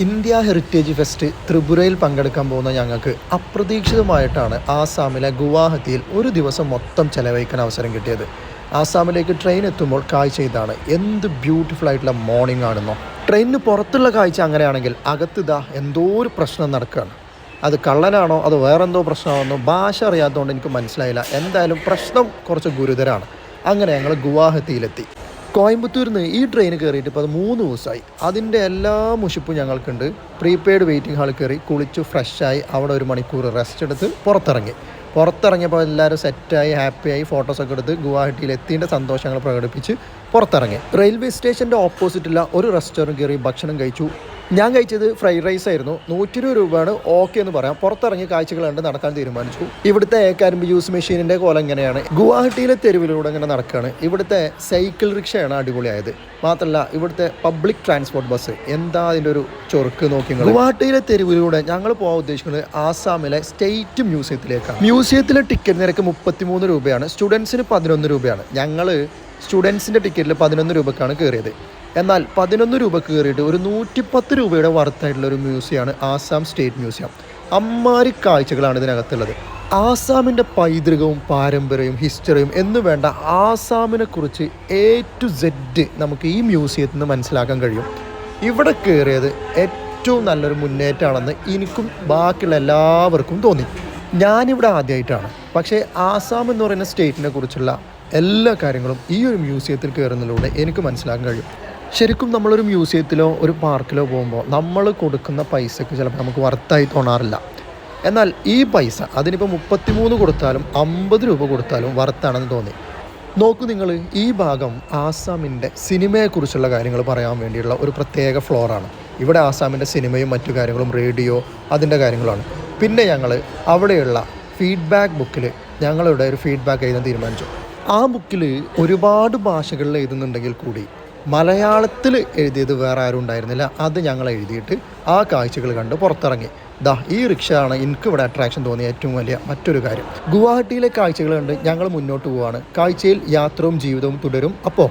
India heritage fest ത്രിപുരയിൽ പങ്കെടുക്കാൻ പോകുന്ന ഞങ്ങൾക്ക് അപ്രതീക്ഷിതമായിട്ടാണ് ആസാമിലെ ഗുവാഹത്തിയിൽ ഒരു ദിവസം മൊത്തം ചെലവഴിക്കാൻ അവസരം കിട്ടിയത്. ആസാമിലേക്ക് ട്രെയിൻ എത്തുമ്പോൾ കാഴ്ച ഇതാണ്. എന്ത് ബ്യൂട്ടിഫുൾ ആയിട്ടുള്ള മോർണിംഗ് ആണെന്നോ. ട്രെയിനിന് പുറത്തുള്ള കാഴ്ച അങ്ങനെയാണെങ്കിൽ അകത്തിതാ എന്തോ ഒരു പ്രശ്നം നടക്കുകയാണ്. അത് കള്ളനാണോ അതോ വേറെന്തോ പ്രശ്നമാണെന്നോ ഭാഷ അറിയാത്തതുകൊണ്ട് എനിക്ക് മനസ്സിലായില്ല. എന്തായാലും പ്രശ്നം കുറച്ച് ഗുരുതരമാണ്. അങ്ങനെ ഞങ്ങൾ ഗുവാഹത്തിയിലെത്തി. കോയമ്പത്തൂരിൽ നിന്ന് ഈ ട്രെയിൻ കയറിയിട്ട് ഇപ്പോൾ അത് 3 ദിവസമായി. അതിൻ്റെ എല്ലാ മുഷിപ്പും ഞങ്ങൾക്കുണ്ട്. പ്രീപെയ്ഡ് വെയിറ്റിംഗ് ഹാളിൽ കയറി കുളിച്ചു ഫ്രഷായി അവിടെ 1 മണിക്കൂർ റെസ്റ്റ് എടുത്ത് പുറത്തിറങ്ങിയപ്പോൾ എല്ലാവരും സെറ്റായി ഹാപ്പിയായി ഫോട്ടോസൊക്കെ എടുത്ത് ഗുവാഹട്ടിയിൽ എത്തിൻ്റെ സന്തോഷങ്ങൾ പ്രകടിപ്പിച്ച് പുറത്തിറങ്ങി. റെയിൽവേ സ്റ്റേഷൻ്റെ ഓപ്പോസിറ്റുള്ള ഒരു റെസ്റ്റോറൻറ്റ് കയറി ഭക്ഷണം കഴിച്ചു. ഞാൻ കഴിച്ചത് ഫ്രൈഡ് റൈസ് ആയിരുന്നു. 120 രൂപയാണ്. ഓക്കെ എന്ന് പറയാം. പുറത്തിറങ്ങി കാഴ്ചകൾ കണ്ട് നടക്കാൻ തീരുമാനിച്ചു. ഇവിടുത്തെ കരിമ്പ് ജ്യൂസ് മെഷീനിൻ്റെ കോലം ഇങ്ങനെയാണ്. ഗുവാഹട്ടിയിലെ തെരുവിലൂടെ ഇങ്ങനെ നടക്കുകയാണ്. ഇവിടുത്തെ സൈക്കിൾ റിക്ഷയാണ് അടിപൊളിയായത്. മാത്രമല്ല ഇവിടുത്തെ പബ്ലിക് ട്രാൻസ്പോർട്ട് ബസ് എന്താ അതിൻ്റെ ഒരു ചൊറുക്ക് നോക്കി. ഗുവാഹട്ടിയിലെ തെരുവിലൂടെ ഞങ്ങൾ പോകാൻ ഉദ്ദേശിക്കുന്നത് ആസാമിലെ സ്റ്റേറ്റ് മ്യൂസിയത്തിലേക്കാണ്. മ്യൂസിയത്തിലെ ടിക്കറ്റ് നിരക്ക് 33 രൂപയാണ്. സ്റ്റുഡൻസിന് 11 രൂപയാണ്. ഞങ്ങൾ സ്റ്റുഡൻസിൻ്റെ ടിക്കറ്റിൽ 11 രൂപക്കാണ് കയറിയത്. എന്നാൽ 11 രൂപക്ക് കയറിയിട്ട് ഒരു 110 രൂപയുടെ വർത്തായിട്ടുള്ള ഒരു മ്യൂസിയമാണ് ആസാം സ്റ്റേറ്റ് മ്യൂസിയം. അമ്മാരി കാഴ്ചകളാണ് ഇതിനകത്തുള്ളത്. ആസാമിൻ്റെ പൈതൃകവും പാരമ്പര്യവും ഹിസ്റ്ററിയും എന്ന് വേണ്ട ആസാമിനെ കുറിച്ച് A to Z നമുക്ക് ഈ മ്യൂസിയത്തിൽ നിന്ന് മനസ്സിലാക്കാൻ കഴിയും. ഇവിടെ കയറിയത് ഏറ്റവും നല്ലൊരു മുന്നേറ്റമാണെന്ന് എനിക്കും ബാക്കിയുള്ള എല്ലാവർക്കും തോന്നി. ഞാനിവിടെ ആദ്യമായിട്ടാണ്. പക്ഷേ ആസാം എന്ന് പറയുന്ന സ്റ്റേറ്റിനെ കുറിച്ചുള്ള എല്ലാ കാര്യങ്ങളും ഈ ഒരു മ്യൂസിയത്തിൽ കയറുന്നതിലൂടെ എനിക്ക് മനസ്സിലാക്കാൻ കഴിയും. ശരിക്കും നമ്മളൊരു മ്യൂസിയത്തിലോ ഒരു പാർക്കിലോ പോകുമ്പോൾ നമ്മൾ കൊടുക്കുന്ന പൈസക്ക് ചിലപ്പോൾ നമുക്ക് വർത്തായി തോന്നാറില്ല. എന്നാൽ ഈ പൈസ അതിനിപ്പോൾ 33 കൊടുത്താലും 50 രൂപ കൊടുത്താലും വർത്താണെന്ന് തോന്നി. നോക്കൂ നിങ്ങൾ, ഈ ഭാഗം ആസാമിൻ്റെ സിനിമയെക്കുറിച്ചുള്ള കാര്യങ്ങൾ പറയാൻ വേണ്ടിയുള്ള ഒരു പ്രത്യേക ഫ്ലോറാണ്. ഇവിടെ ആസാമിൻ്റെ സിനിമയും മറ്റു കാര്യങ്ങളും റേഡിയോ അതിൻ്റെ കാര്യങ്ങളാണ്. പിന്നെ ഞങ്ങൾ അവിടെയുള്ള ഫീഡ്ബാക്ക് ബുക്കിൽ ഞങ്ങളിവിടെ ഒരു ഫീഡ്ബാക്ക് എഴുതാൻ തീരുമാനിച്ചു. ആ ബുക്കിൽ ഒരുപാട് ഭാഷകളിൽ എഴുതുന്നുണ്ടെങ്കിൽ കൂടി മലയാളത്തിൽ എഴുതിയത് വേറെ ആരും ഉണ്ടായിരുന്നില്ല. അത് ഞങ്ങൾ എഴുതിയിട്ട് ആ കാഴ്ചകൾ കണ്ട് പുറത്തിറങ്ങി. ഈ റിക്ഷയാണ് എനിക്കിവിടെ അട്രാക്ഷൻ തോന്നിയ ഏറ്റവും വലിയ മറ്റൊരു കാര്യം. ഗുവാഹട്ടിയിലെ കാഴ്ചകൾ കണ്ട് ഞങ്ങൾ മുന്നോട്ട് പോവുകയാണ്. കാഴ്ചയിൽ യാത്രയും ജീവിതവും തുടരും. അപ്പോൾ